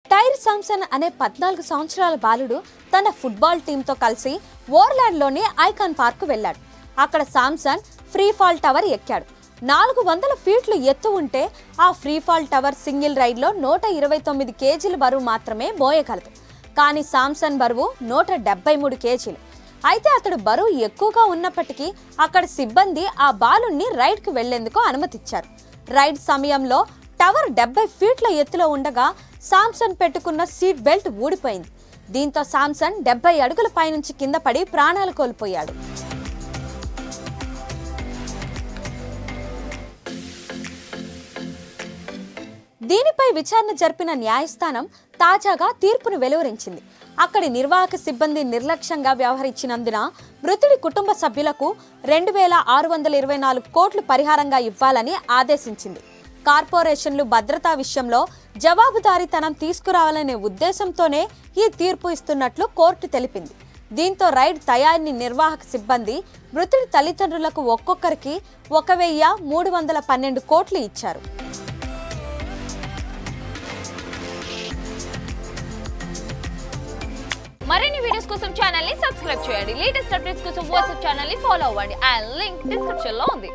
Tyre Samson అనే 14 సంవత్సరాల బాలుడు తన ఫుట్బాల్ టీంతో కలిసి ఓర్లాండ్లోని ఐకాన్ పార్క్ వెళ్ళాడు. అక్కడ సామ్సన్ ఫ్రీ ఫాల్ టవర్ ఎక్కాడు. 400 ఫీట్లు ఎత్తు ఉంటే ఆ ఫ్రీ ఫాల్ టవర్ సింగిల్ రైడ్లో 129 కేజీల బరువు మాత్రమే మోయగలదు. కానీ సామ్సన్ బరువు 173 కేజీలు. అయితే అతడు బరువు ఎక్కువగా ఉన్నప్పటికీ అక్కడ సిబ్బంది ఆ బాలుని రైడ్కు వెళ్లేందుకు అనుమతిచ్చారు. రైడ్ సమయంలో టవర్ 70 ఫీట్ల ఎత్తులో ఉండగా సామ్సన్ పెట్టుకున్న సీట్ బెల్ట్ ఊడిపోయింది. దీంతో సామ్సన్ 70 అడుగుల పైనుంచి కింద పడి ప్రాణాలు కోల్పోయాడు. దీనిపై విచారణ జరిపిన న్యాయస్థానం తాజాగా తీర్పును వెలువరించింది. అక్కడి నిర్వాహక సిబ్బంది నిర్లక్ష్యంగా వ్యవహరించినందున మృతుడి కుటుంబ సభ్యులకు 2624 కోట్లు పరిహారంగా ఇవ్వాలని ఆదేశించింది. కార్పొరేషన్లు భద్రతా విషయంలో జవాబుదారీతనం తీసుకురావాలనే ఉద్దేశంతోనే ఈ తీర్పు ఇస్తున్నట్లు కోర్టు తెలిపింది. దీంతో రైడ్ తయారీ నిర్వాహక సిబ్బంది మృతుడి తల్లిదండ్రులకు ఒక్కొక్కరికి 1312 కోట్లు ఇచ్చారు. మరిన్ని వీడియోస్ కోసం ఛానల్ ని సబ్స్క్రైబ్ చేయండి. లేటెస్ట్ అప్డేట్స్ కోసం వాట్సాప్ ఛానల్ ని ఫాలో అవ్వండి. ఆ లింక్ డిస్క్రిప్షన్ లో ఉంది.